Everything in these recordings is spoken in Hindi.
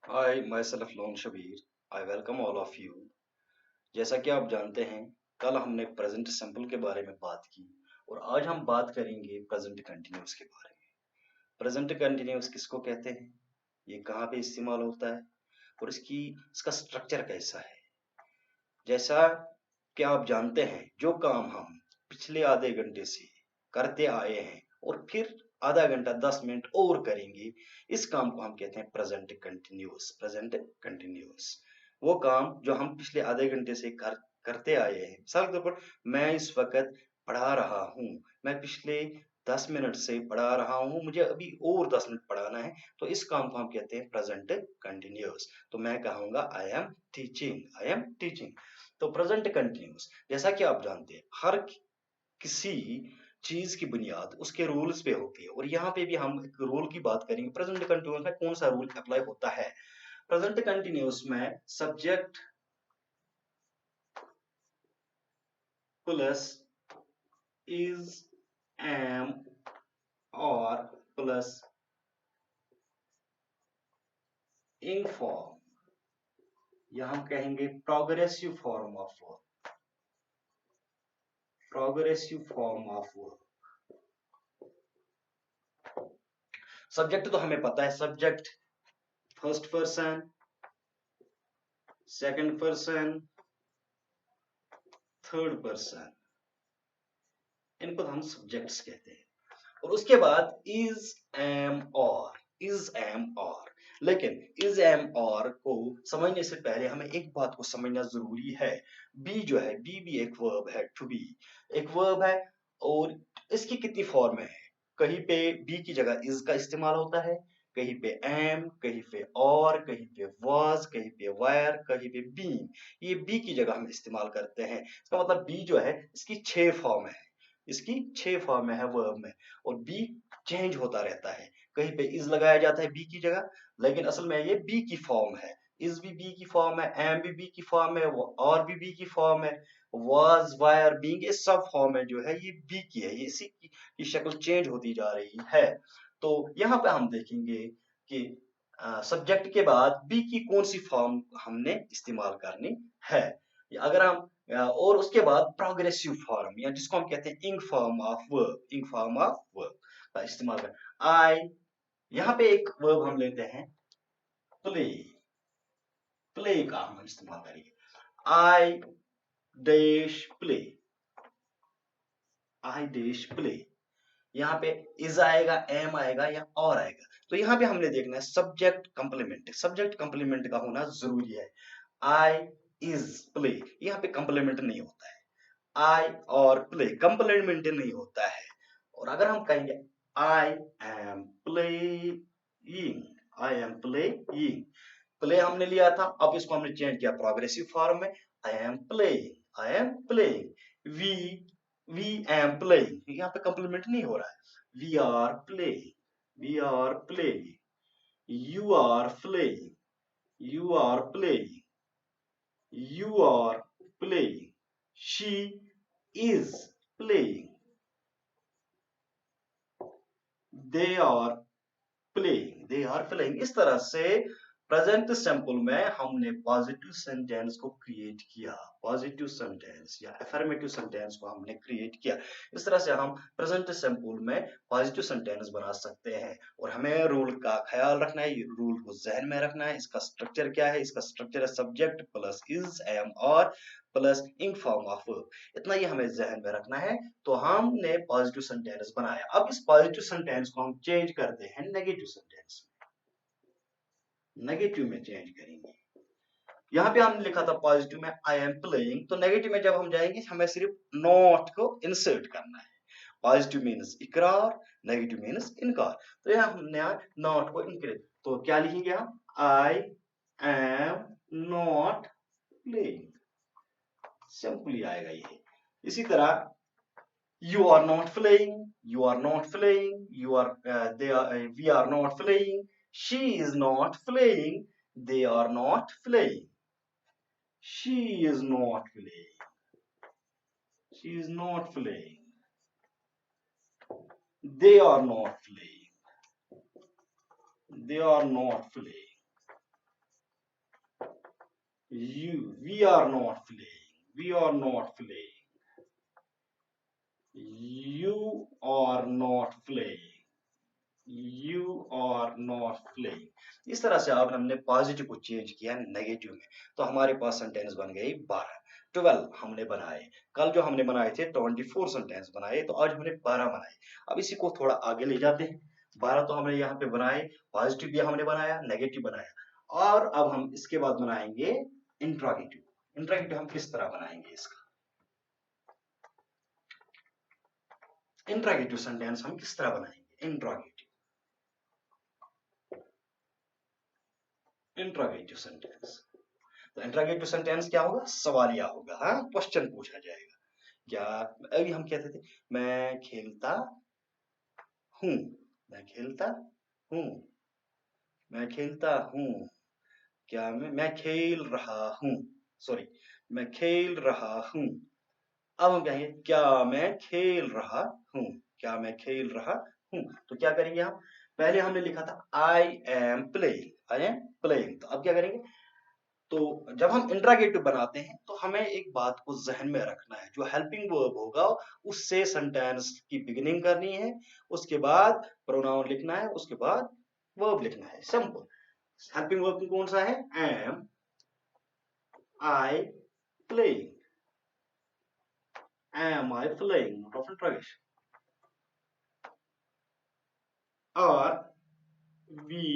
Hi my self Lone Shabir. I welcome all of you. जैसा कि आप जानते हैं, कल हमने प्रेजेंट सिंपल के बारे में बात की और आज हम बात करेंगे प्रेजेंट कंटिन्यूस के बारे में। प्रेजेंट कंटिन्यूस किसको कहते हैं, ये कहाँ पे इस्तेमाल होता है और इसका स्ट्रक्चर कैसा है। जैसा कि आप जानते हैं, जो काम हम पिछले आधे घंटे से करते आए हैं और फिर आधा घंटा 10 मिनट और करेंगे, इस काम को हम कहते हैं प्रेजेंट कंटिन्यूस। वो काम जो हम पिछले आधे घंटे से करते आए हैं। मिसाल के तौर पर मैं इस वक्त पढ़ा रहा हूँ, मैं पिछले 10 मिनट से पढ़ा रहा हूँ, मुझे अभी और 10 मिनट पढ़ाना है, तो इस काम को हम कहते हैं प्रेजेंट कंटिन्यूस। तो मैं कहूंगा आई एम टीचिंग। तो प्रेजेंट कंटिन्यूस, जैसा कि आप जानते हैं, हर किसी चीज की बुनियाद उसके रूल्स पे होती है और यहाँ पे भी हम एक रूल की बात करेंगे। प्रेजेंट कंटिन्यूस में कौन सा रूल अप्लाई होता है? प्रेजेंट कंटिन्यूस में सब्जेक्ट प्लस इज, एम और प्लस इंग फॉर्म, या हम कहेंगे progressive form of work. Subject तो हमें पता है, subject first person, second person, third person, इनको हम सब्जेक्ट्स कहते हैं। और उसके बाद इज एम और लेकिन इज एम और को समझने से पहले हमें एक बात को समझना जरूरी है। बी जो है, बी भी एक वर्ब है, टू बी एक वर्ब है। और इसकी कितनी फॉर्म है? कहीं पे बी की जगह इज का इस्तेमाल होता है, कहीं पे एम, कहीं पे और, कहीं पे वाज, कहीं पे वायर, कहीं पे बीन। ये बी की जगह हम इस्तेमाल करते हैं। इसका मतलब बी जो है, इसकी 6 फॉर्म है, इसकी 6 फॉर्म है वर्ब में। और बी चेंज होता रहता है, कहीं पे इज लगाया जाता है बी की जगह, लेकिन असल में ये बी की फॉर्म है। इज भी बी की फॉर्म है, एम भी बी की फॉर्म है, और भी बी की फॉर्म है, वाज, वायर, बीइंग, ये सब फॉर्म है जो है ये बी की है। ये इसी की शक्ल चेंज होती जा रही है। तो यहाँ पे हम देखेंगे कि सब्जेक्ट के बाद बी की कौन सी फॉर्म हमने इस्तेमाल करनी है। अगर हम और उसके बाद प्रोग्रेसिव फॉर्म, या जिसको हम कहते हैं इंग फॉर्म ऑफ वर्ब का इस्तेमाल कर। आई, यहाँ पे एक वर्ब हम लेते हैं प्ले, प्ले का हम इस्तेमाल करेंगे। I dash play, I dash play. यहाँ पे इज आएगा, एम आएगा या और आएगा। तो यहाँ पे हमने देखना है सब्जेक्ट कंप्लीमेंट का होना जरूरी है। आई इज प्ले, यहाँ पे कंप्लीमेंट नहीं होता है। आई और प्ले कंप्लीमेंट नहीं होता है। और अगर हम कहेंगे आई am playing, I am playing, play हमने लिया था, अब इसको हमने चेंज किया प्रोग्रेसिव फॉर्म में। I am playing we, we am playing, यहाँ पे कंप्लीमेंट नहीं हो रहा है। We are playing, you are playing, you are playing, you are playing, she is playing, they are they are playing. इस तरह से प्रेजेंट सिंपल में हमने पॉजिटिव सेंटेंस को क्रिएट किया, पॉजिटिव सेंटेंस या अफर्मेटिव सेंटेंस को हमने क्रिएट किया। इस तरह से हम प्रेजेंट सिंपल में पॉजिटिव सेंटेंस बना सकते हैं। और हमें रूल का ख्याल रखना है, रूल को जहन में रखना है। इसका स्ट्रक्चर क्या है? इसका स्ट्रक्चर है सब्जेक्ट प्लस इज, एम और प्लस इंग फॉर्म ऑफ वर्ब। इतना ही हमें जहन में रखना है। तो हमने पॉजिटिव सेंटेंस बनाया। अब इस पॉजिटिव सेंटेंस को हम चेंज करते हैं नेगेटिव सेंटेंस में, नेगेटिव में चेंज करेंगे। यहाँ पे हमने लिखा था पॉजिटिव में आई एम प्लेइंग, तो नेगेटिव में जब हम जाएंगे हमें सिर्फ नॉट को इंसर्ट करना है। पॉजिटिव मीन्स इकरार, नेगेटिव मीन्स इनकार। तो यहाँ हमने नॉट को इनकार, तो क्या लिखेंगे हम? I am not playing, simply आएगा ये। इसी तरह you are not playing, you are not playing, you are they are we are not playing, she is not playing, they are not playing, she is not playing, she is not playing, they are not playing, they are not playing, we are not playing, we are not playing, you are not playing, you are not playing। इस तरह से अब हमने पॉजिटिव को चेंज किया नेगेटिव में, तो हमारे पास सेंटेंस बन गई 12। 12 हमने बनाए। कल जो हमने बनाए थे 24 सेंटेंस बनाए, तो आज हमने 12 बनाए। अब इसी को थोड़ा आगे ले जाते हैं। 12 तो हमने यहाँ पे बनाए, पॉजिटिव भी हमने बनाया, नेगेटिव बनाया, और अब हम इसके बाद बनाएंगे इंट्रोगेटिव। इंट्रोगेटिव हम किस तरह बनाएंगे इसका? इंट्रोगेटिव सेंटेंस हम किस तरह बनाएंगे? इंट्रोगेटिव सेंटेंस, तो इंट्रोगेटिव सेंटेंस क्या होगा? सवालिया होगा, हाँ, क्वेश्चन पूछा जाएगा। क्या अभी हम कहते थे मैं खेलता हूँ, मैं खेलता हूँ, मैं खेलता हूँ, क्या मैं खेल रहा हूँ, सॉरी, मैं खेल रहा हूँ। अब हम कहेंगे क्या मैं खेल रहा हूँ, क्या मैं खेल रहा हूँ। तो क्या करेंगे हम? पहले हमने लिखा था आई am playing, I am playing, तो अब क्या करेंगे? तो जब हम इंट्रोगेटिव बनाते हैं तो हमें एक बात को जहन में रखना है, जो हेल्पिंग वर्ब होगा उससे सेंटेंस की बिगिनिंग करनी है, उसके बाद प्रोनाउन लिखना है, उसके बाद वर्ब लिखना है, सिंपल। हेल्पिंग वर्ब कौन सा है? Am I playing, am I playing, note of interrogation, और वी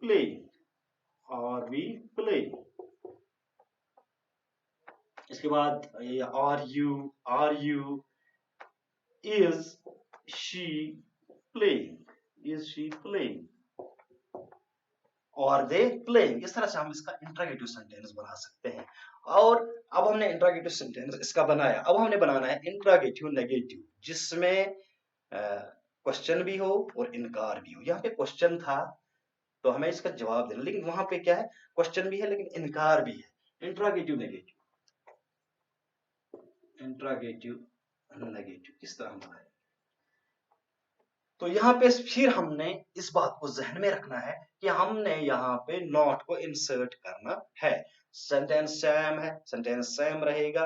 प्लेइंग, और वी प्लेइंग। इसके बाद are you, is she playing, is she playing, और they playing। इस तरह से हम इसका इंट्रोगेटिव सेंटेंस बना सकते हैं। और अब हमने इंट्रोगेटिव सेंटेंस इसका बनाया, अब हमने बनाना है इंट्रोगेटिव नेगेटिव, जिसमें क्वेश्चन भी हो और इनकार भी हो। यहाँ पे क्वेश्चन था तो हमें इसका जवाब देना, लेकिन वहां पे क्या है? क्वेश्चन भी है लेकिन इनकार भी है। इंट्रोगेटिव नेगेटिव, इंट्रोगेटिव नेगेटिव किस तरह बनाए? तो यहाँ पे फिर हमने इस बात को जहन में रखना है कि हमने यहाँ पे नॉट को इंसर्ट करना है। सेंटेंस सेम है, सेंटेंस सेम रहेगा,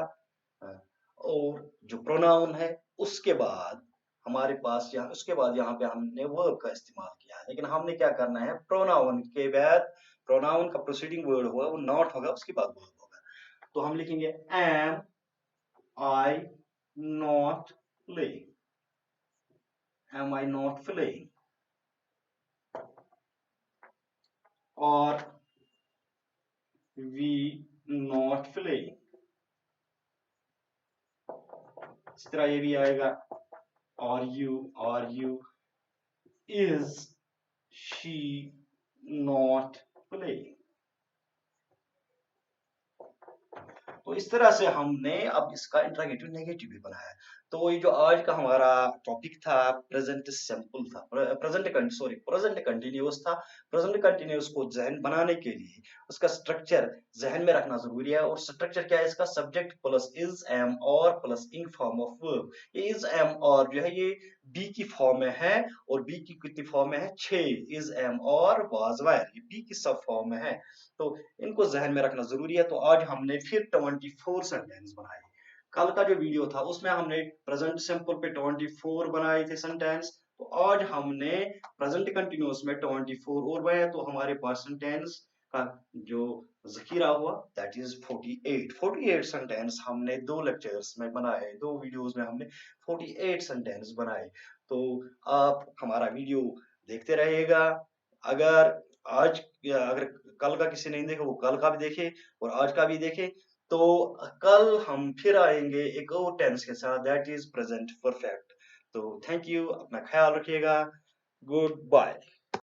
और जो प्रोनाउन है उसके बाद हमारे पास यहाँ, उसके बाद यहाँ पे हमने वर्ब का इस्तेमाल किया है, लेकिन हमने क्या करना है? प्रोनाउन के बाद, प्रोनाउन का प्रोसीडिंग वर्ड होगा वो नॉट होगा, उसके बाद वर्ब होगा। तो हम लिखेंगे am I not playing, am I not playing, or we not playing। इस तरह ये भी आएगा, are you, is she not playing। तो इस तरह से हमने अब इसका इंट्रोगेटिव नेगेटिव भी बनाया। तो ये जो आज का हमारा टॉपिक था प्रेजेंट सिंपल था, प्रेजेंट कंटिन्यूअस था। प्रेजेंट कंटिन्यूअस को जहन बनाने के लिए उसका स्ट्रक्चर जहन में रखना जरूरी है। और स्ट्रक्चर क्या है इसका? सब्जेक्ट प्लस इज एम और प्लस इंग फॉर्म ऑफ वर्ब। ये इज एम और जो है ये बी की फॉर्म में है, और बी की कितनी फॉर्म में है? 6। इज एम और वाज वायर, ये बी की सब फॉर्म में है, तो इनको जहन में रखना जरूरी है। तो आज हमने फिर 24 सेंटेंस बनाए। कल का जो वीडियो था उसमें हमने प्रेजेंट सिंपल पे 24 बनाए थे सेंटेंस, तो आज हमने प्रेजेंट कंटिन्यूअस में 24 और बनाए, तो हमारे पास सेंटेंस का जो जखीरा हुआ दैट इज 48 सेंटेंस हमने 2 लेक्चर्स में बनाए, 2 वीडियोस में हमने 48 सेंटेंस बनाए। तो आप हमारा वीडियो देखते रहिएगा। अगर आज या अगर कल का किसी नहीं देखा वो कल का भी देखे और आज का भी देखे। तो कल हम फिर आएंगे एक और टेंस के साथ, दैट इज प्रेजेंट परफेक्ट। तो थैंक यू, अपना ख्याल रखिएगा, गुड बाय।